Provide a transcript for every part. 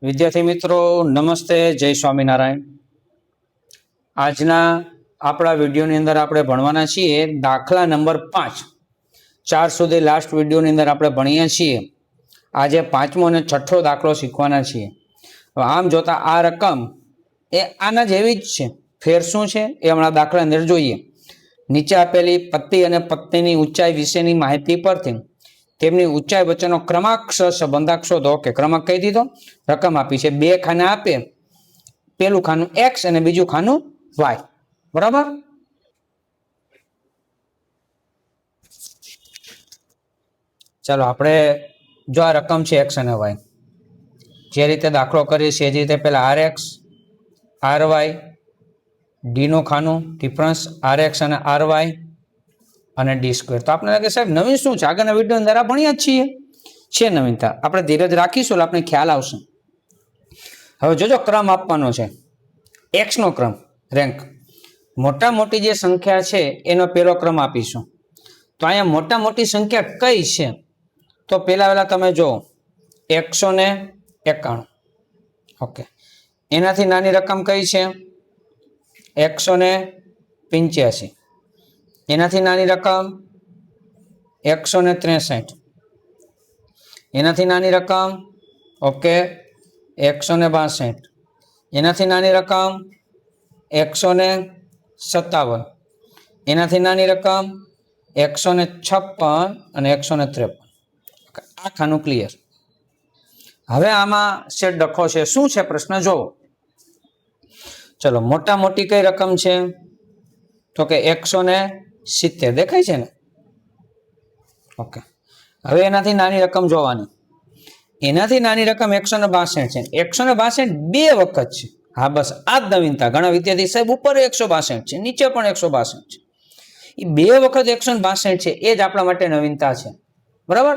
વિદ્યાર્થી મિત્રો નમસ્તે, જય સ્વામિનારાયણ। આજના આપણા વિડીયોની અંદર આપણે ભણવાના છીએ દાખલા નંબર 5। 4 સુધી લાસ્ટ વિડીયોની અંદર આપણે ભણીએ છીએ। આજે પાંચમો અને છઠ્ઠો દાખલો શીખવાના છીએ। આમ જોતા આ રકમ એ આના જેવી જ છે। ફેર શું છે એ હમણાં દાખલા અંદર જોઈએ। નીચે આપેલી પતિ અને પત્નીની ઊંચાઈ વિશેની માહિતી પરથી તેમની ઊંચાઈ વચ્ચેનો ક્રમાંકસર સંબંધાંક શોધો। કે ક્રમાંક કહી દીધો, રકમ આપી છે, બે ખાના આપે, પેલું ખાનું x અને બીજું ખાનું y, બરાબર। ચાલો આપણે જો આ રકમ છે x અને y, જે રીતે દાખલો કરીએ છીએ એ રીતે પેલા rx ry d નું ખાનું ડિફરન્સ rx અને ry અને ડી સ્ક્વેર। તો આપણે લાગે સાહેબ નવીન શું છે, આગળના વિડીયો અંદર આ ભણ્યા જ છીએ, છે નવીનતા। આપણે ધીરજ રાખીશું એટલે આપણે ખ્યાલ આવશે। હવે જોજો ક્રમ આપવાનો છે, એક્સ નો ક્રમ, રેન્ક, મોટા મોટી જે સંખ્યા છે એનો પેલો ક્રમ આપીશું। તો અહીંયા મોટા મોટી સંખ્યા કઈ છે, તો પેલા તમે જો 191, ઓકે। એનાથી નાની રકમ કઈ છે 185, એનાથી નાની રકમ 163, એનાથી નાની રકમ ઓકે 162, એનાથી નાની રકમ 157, એનાથી નાની રકમ 156 અને 153। આ ખાનું ક્લિયર। હવે આમાં સેટ ડખો છે, શું છે પ્રશ્ન જોવો। ચલો મોટા મોટી કઈ રકમ છે, તો કે 170 દેખાય છે ને, ઓકે। હવે એનાથી નાની રકમ જોવાની, એનાથી નાની રકમ 162 છે, 162 બે વખત છે। હા બસ આ જ નવીનતા। ઘણા વિદ્યાર્થી સાહેબ ઉપર 162 છે, નીચે પણ 162 છે, એ બે વખત 162 છે, એ જ આપણા માટે નવીનતા છે, બરાબર।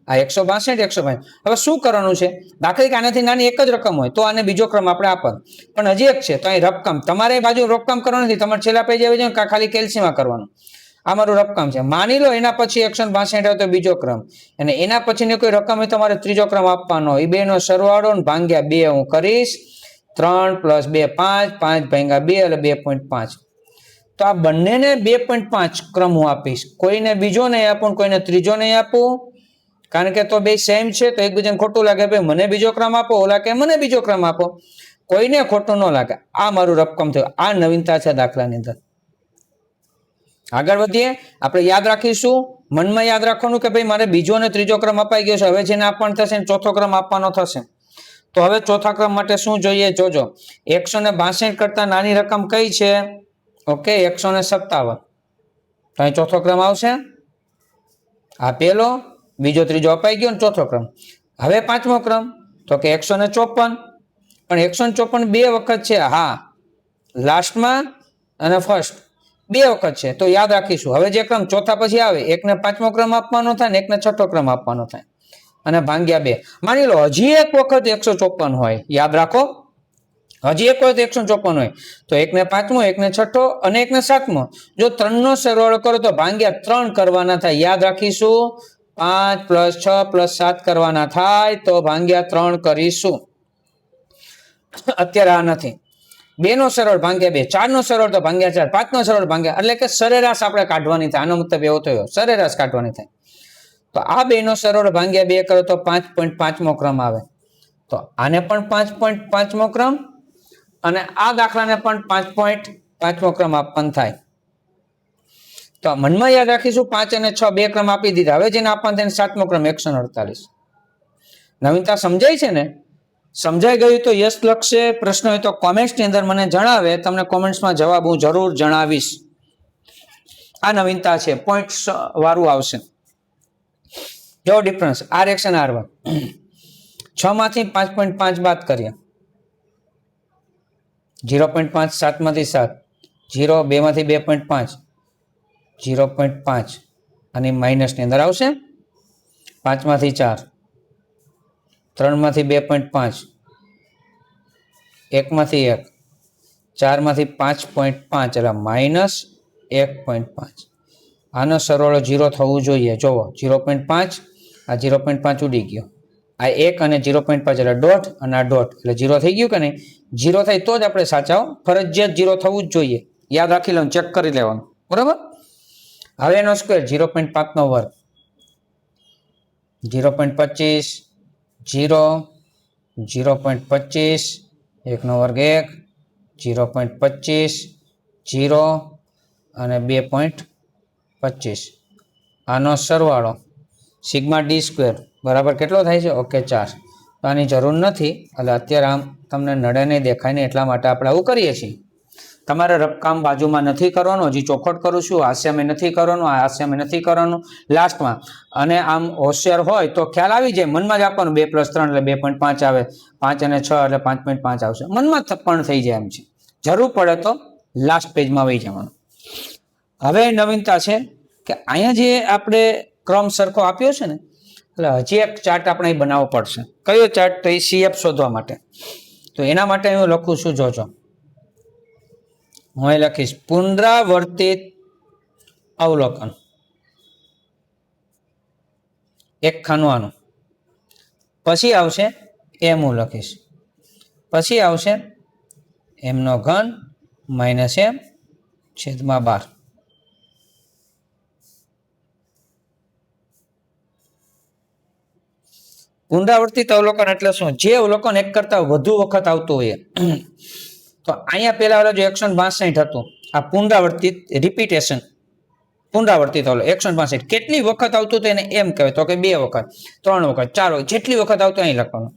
આ 162 162। હવે શું કરવાનું છે, દાખલા કે આનાથી નાની એક જ રકમ હોય તો આને બીજો ક્રમ આપણે આપવાનો, પણ હજી એક છે, તો અહીં રકમ તમારે બાજુ રકમ કરવાનું નથી, તમારે છેલ્લા પેજ આવી જાય ખાલી કેલ્સીમાં કરવાનું। આ મારું રકમ છે, માની લો એના પછી 162 હોય તો બીજો ક્રમ, અને એના પછીની કોઈ રકમ હોય તમારે ત્રીજો ક્રમ આપવાનો। એ બે નો સરવાળો ભાગ્યા 2 હું કરીશ, 3 + 2 5, 5 ભાગ્યા 2 એટલે 2.5। તો આ બંનેને 2.5 ક્રમ હું આપીશ, કોઈને બીજો નહીં આપું, કોઈને ત્રીજો નહીં આપું, કારણ કે તો બે સેમ છે, તો એકબીજાને ખોટું લાગે, ભાઈ મને બીજો ક્રમ આપો, ઓલા કે મને બીજો ક્રમ આપો, કોઈને ખોટું ન લાગે। આ મારું રકમ થયું, આ નવીનતા છે દાખલાની અંદર। આગળ વધીએ, આપણે યાદ રાખીશું, મનમાં યાદ રાખવાનું કે ભાઈ મારે બીજો અને ત્રીજો ક્રમ અપાઈ ગયો છે, હવે જેને આપવાનો થશે ચોથો ક્રમ આપવાનો થશે। તો હવે ચોથા ક્રમ માટે શું જોઈએ, જોજો 162 કરતા નાની રકમ કઈ છે, ઓકે 157। તો અહીં ચોથો ક્રમ આવશે, આ પેલો, બીજો ત્રીજો અપાઈ ગયો ને ચોથો ક્રમ। હવે પાંચમો ક્રમ તો કે 154, પણ 154 બે વખત છે, હા લાસ્ટમાં અને ફર્સ્ટ બે વખત છે, તો યાદ રાખીશું। હવે જે ક્રમ ચોથા પછી આવે, એકને પાંચમો ક્રમ આપવાનો થાય ને એકને છઠ્ઠો ક્રમ આપવાનો થાય, અને ભાગ્યા 2। માની લો હજી એક વખત 154 હોય, યાદ રાખો હજી એક વખત 154 હોય તો એકને પાંચમો, એકને છઠ્ઠો અને એકને સાતમો, જો 3 નો સરવાળો કરો તો ભાગ્યા 3 કરવાના થાય, યાદ રાખીશું। 5 + 6 + 7 કરવાના થાય તો ભાગ્યા 3 કરીશું। અત્યારે આ નથી, 2 નો સરળ ભાગ્યા 2, 4 નો સરળ તો ભાગ્યા 4, 5 નો સરળ ભાગ્યા, એટલે કે સરેરાશ આપણે કાઢવાની થાય, આનો મતલબ એવો થયો સરેરાશ કાઢવાની થાય। તો આ 2 નો સરળ ભાગ્યા 2 કરો તો 5.5મો ક્રમ આવે, તો આને પણ 5.5મો ક્રમ અને આ દાખલાને પણ 5.5મો ક્રમ આપવાનો થાય। તો મનમાં યાદ રાખીશું 5 અને 6 બે ક્રમ આપી દીધા, હવે જેને આપવાનો થાય 7મો ક્રમ 148। નવીનતા સમજાય છે ને, સમજાઈ ગયું તો યસ લખશે, પ્રશ્ન હોય તો કોમેન્ટ્સની અંદર મને જણાવે, તમને કોમેન્ટ્સમાં જવાબ હું જરૂર જણાવીશ। આ નવીનતા છે, પોઈન્ટ્સ વાળું આવશે। જો ડિફરન્સ rx અને ry, 6 માંથી 5.5 બાદ કરીએ, 0.5, 7 માંથી 7, 0, 2 માંથી 2.5, 0.5 અને માઇનસની અંદર આવશે, 5 માંથી 4, 3 માંથી 2.5, 1 માંથી 1, 4 માંથી 5.5 એટલે -1.5। આનો સરવાળો 0 થવું જોઈએ, જોવો 0.5, આ 0.5 ઉડી ગયો, આ 1 અને 0.5 એટલે ડોટ અને આ ડોટ એટલે 0 થઈ ગયું કે નહીં? 0 થાય તો જ આપણે સાચા ફરજિયાત 0 થવું જ જોઈએ. યાદ રાખી લેવાનું, ચેક કરી લેવાનું. બરાબર. હવે એનો સ્ક્વેર 0.5 નો વર્ગ 0.25 0 0.25 1 નો વર્ગ 1 0.25 0 અને 2.25 આનો સરવાળો સિગ્મા ડી સ્ક્વેર બરાબર કેટલો થાય છે? ઓકે 4. તો આની જરૂર નથી એટલે અત્યારે આમ તમને નડે નહીં, દેખાય નહીં, એટલા માટે આપણે આવું કરીએ છીએ. તમારે રફકામ બાજુમાં નથી કરવાનું, હજી ચોખવટ કરું છું. હાસ્યમાં નથી કરવાનું, આ હાસ્યમાં નથી કરવાનું, લાસ્ટમાં. અને આમ હોશિયાર હોય તો ખ્યાલ આવી જાય, મનમાં જ આપવાનું 2 + 3 એટલે 2.5 આવે, 5 અને 6 એટલે 5.5 આવશે, મનમાં પણ થઈ જાય એમ છે. જરૂર પડે તો લાસ્ટ પેજમાં વહી જવાનું. હવે નવીનતા છે કે અહીંયા જે આપણે ક્રમ સરખો આપ્યો છે ને, એટલે હજી એક ચાર્ટ આપણે બનાવવો પડશે. કયો ચાર્ટ? તો એ CF શોધવા માટે. તો એના માટે હું લખું છું, જોજો. હું એ લખીશ પુનરાવર્તિત અવલોકન. એક ખાનું આનું, પછી આવશે એમ, હું લખીશ. પછી આવશે એમનો ઘન માઇનસ એમ છેદમાં 12. પુનરાવર્તિત અવલોકન એટલે શું? જે અવલોકન એક કરતા વધુ વખત આવતું હોય. તો અહીંયા પેલા જો 162 હતું, આ પુનરાવર્તિત રિપીટેશન, પુનરાવર્તિત અવલોકન 162 કેટલી વખત આવતું હતું એને એમ કહેવાય. તો કે 2 વખત, 3 વખત, 4 વખત, જેટલી વખત આવતું અહીં લખવાનું.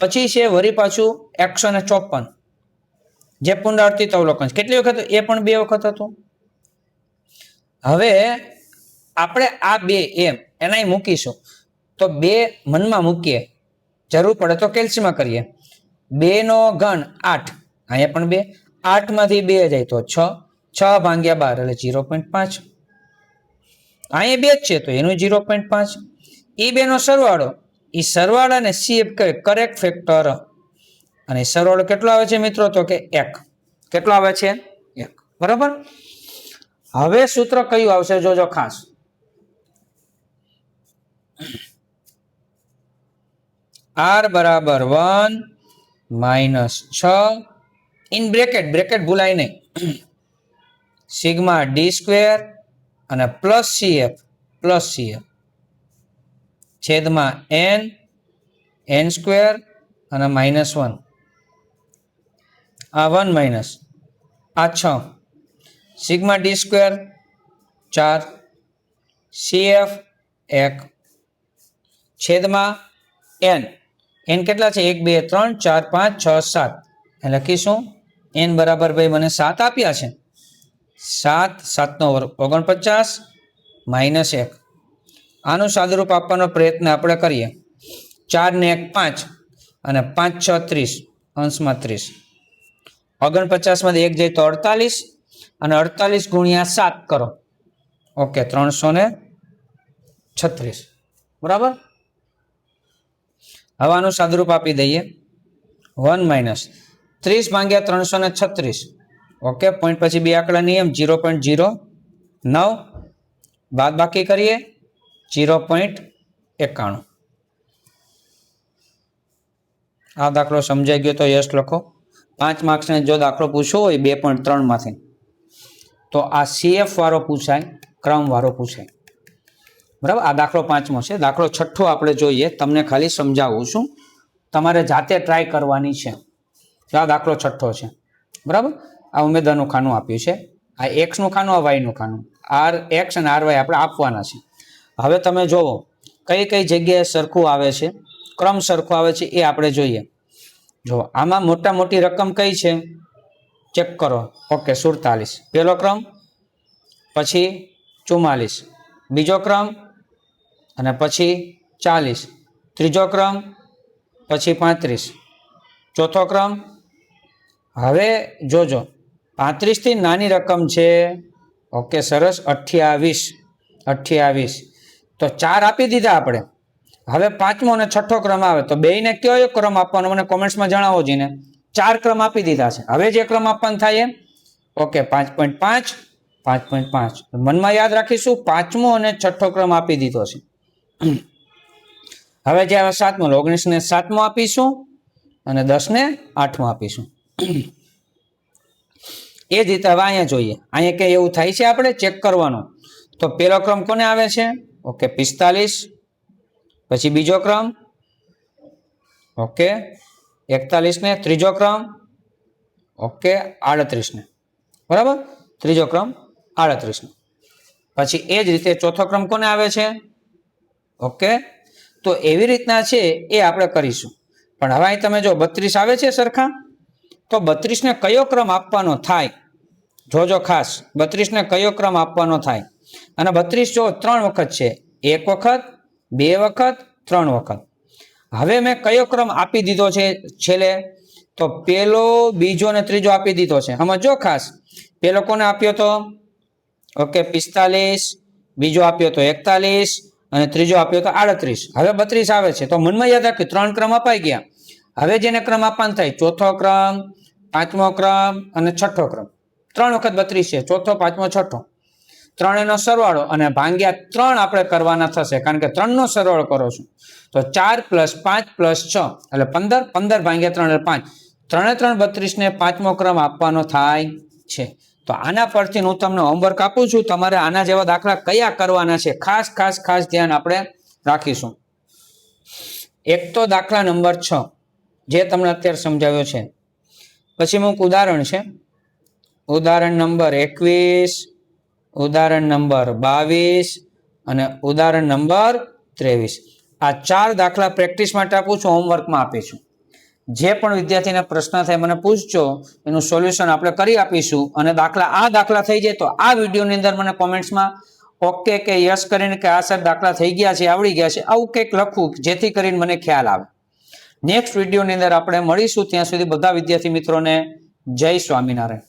પછી છે વળી પાછું 154 જે પુનરાવર્તિત અવલોકન કેટલી વખત? એ પણ 2 વખત હતું. હવે આપણે આ 2 એમ એના મૂકીશું, તો 2 મનમાં મૂકીએ, જરૂર પડે તો કેલ્સીમાં કરીએ. 2 નો ઘન 8, અહીંયા પણ 2, 8 માંથી 2 જાય તો 6, 6 ભાગ્યા 12 એટલે 0.5. અહીંયા 2 જ છે તો એનું 0.5. એ 2 નો સરવાળો, એ સરવાળાને CF કહે, કરેક્ટ ફેક્ટર. અને સરવાળો કેટલો આવે છે મિત્રો? તો કે 1. કેટલો આવે છે? 1. બરાબર. હવે સૂત્ર કયું આવશે? જોજો ખાસ. R બરાબર 1 માઇનસ 6 ઇન બ્રેકેટ, બ્રેકેટ ભૂલાય નહીં, સિગ્મા ડી સ્ક્વેર અને પ્લસ CF છેદમાં n સ્ક્વેર અને -1. આ 1 માઇનસ આ 6 સિગ્મા ડી સ્ક્વેર 4 CF 1 છેદમાં n કેટલા છે? 1 2 3 4 5 6 7. એટલે લખીશું n બરાબર ભાઈ મને 7 આપ્યા છે. 7 7 નો વર્ગ 49 માઇનસ 1. આનું સાદુરૂપ આપવાનો પ્રયત્ન આપણે કરીએ. 4 ને 1 5 અને 5 6 30 અંશમાં 30. 49 માંથી 1 જાય તો 48 અને 48 ગુણ્યા 7 કરો. ઓકે 336. બરાબર. હવે આનું સાદુરૂપ આપી દઈએ. 1 માઇનસ 30 ભાગ્યા 336. ઓકે, પોઈન્ટ પછી 2 આંકડા નિયમ 0.09 બાદ બાકી કરીએ 0.91. આ દાખલો સમજાઈ ગયો તો યસ લખો. 5 માર્ક્સને જો દાખલો પૂછવો હોય 2.3 માંથી તો આ CF વાળો પૂછાય, ક્રમ વાળો પૂછાય. બરાબર. આ દાખલો 5મો છે. દાખલો 6 આપણે જોઈએ, તમને ખાલી સમજાવું છું, તમારે જાતે ટ્રાય કરવાની છે. આ દાખલો 6 છે. બરાબર. આ ઉમેદવાનું ખાનું આપ્યું છે, આ x નું ખાનું, આ y નું ખાનું, RX અને RY આપણે આપવાના છે. હવે તમે જોવો કઈ કઈ જગ્યાએ સરખું આવે છે, ક્રમ સરખો આવે છે એ આપણે જોઈએ. જો આમાં મોટા મોટી રકમ કઈ છે ચેક કરો. ઓકે 47 પહેલો ક્રમ, પછી 44 બીજો ક્રમ, અને પછી 40 ત્રીજો ક્રમ, પછી 35 ચોથો ક્રમ. હવે જોજો 35 થી નાની રકમ છે. ઓકે સરસ 28. તો 4 આપી દીધા આપણે. હવે 5મો અને 6ઠ્ઠો ક્રમ આવે તો બેયને કયો ક્રમ આપવાનો મને કોમેન્ટ્સમાં જણાવો જીને. 4 ક્રમ આપી દીધા છે. હવે જે ક્રમ આપવાનો થાય એમ. ઓકે 5.5 5.5 મનમાં યાદ રાખીશું. 5મો અને 6ઠ્ઠો ક્રમ આપી દીધો છે. હવે જે આવે 7મો 19 ને 7મો આપીશું અને 10 ને 8મો આપીશું. એ જ રીતે હવે અહીંયા જોઈએ, અહીંયા કે એવું થાય છે આપણે ચેક કરવાનું. તો પહેલો ક્રમ કોને આવે છે? ઓકે 45, પછી બીજો ક્રમ ઓકે 41 ને, ત્રીજો ક્રમ ઓકે 38 ને, બરાબર, ત્રીજો ક્રમ 38 ને. પછી એ જ રીતે ચોથો ક્રમ કોને આવે છે? ઓકે, તો એવી રીતના છે એ આપણે કરીશું. પણ હવે અહીં તમે જો 32 આવે છે સરખા, તો 32 ને કયો ક્રમ આપવાનો થાય? જોજો ખાસ, 32 ને કયો ક્રમ આપવાનો થાય? અને 32 જો 3 વખત છે, 1 વખત, 2 વખત, 3 વખત. હવે મેં કયો ક્રમ આપી દીધો છે છેલ્લે? તો પહેલો, બીજો અને ત્રીજો આપી દીધો છે. સમજો ખાસ, પહેલો કોને આપ્યો તો? ઓકે 45, બીજો આપ્યો તો 41 અને ત્રીજો આપ્યો તો 38. હવે 32 આવે છે, તો મનમાં યાદ રાખ્યું 3 ક્રમ અપાઈ ગયા. હવે જેને ક્રમ આપવાનો થાય, ચોથો ક્રમ, પાંચમો ક્રમ અને છઠ્ઠો ક્રમ. 3 વખત 32 છે, ચોથો, પાંચમો, છઠ્ઠો, ત્રણેયનો સરવાળો અને ભાગ્યા 3 આપણે કરવાના થશે, કારણ કે 3 નો સરવાળો કરો છું. તો 4 + 5 + 6 એટલે 15, 15 ભાગ્યા 3 એટલે 5. 3 × 3 32 ને 5મો ક્રમ આપવાનો થાય છે. તો આના પરથી હું તમને હોમવર્ક આપું છું, તમારે આના જેવા દાખલા કયા કરવાના છે ખાસ ખાસ ખાસ ધ્યાન આપણે રાખીશું. એક તો દાખલા નંબર 6 જે તમને અત્યારે સમજાવ્યો છે. પછી અમુક ઉદાહરણ છે, ઉદાહરણ નંબર 21, ઉદાહરણ નંબર 22 અને ઉદાહરણ નંબર 23. આ 4 દાખલા પ્રેક્ટિસ માટે આપું છું, હોમવર્કમાં આપીશું. જે પણ વિદ્યાર્થીને પ્રશ્ન થાય મને પૂછજો, એનું સોલ્યુશન આપણે કરી આપીશું. અને આ દાખલા થઈ જાય તો આ વિડીયોની અંદર મને કોમેન્ટ્સમાં ઓકે કે યસ કરીને કે આ સર દાખલા થઈ ગયા છે, આવડી ગયા છે, આવું કંઈક લખવું, જેથી કરીને મને ખ્યાલ આવે. નેક્સ્ટ વિડીયોની અંદર આપણે મળીશું. ત્યાં સુધી બધા વિદ્યાર્થી મિત્રોને જય સ્વામિનારાયણ.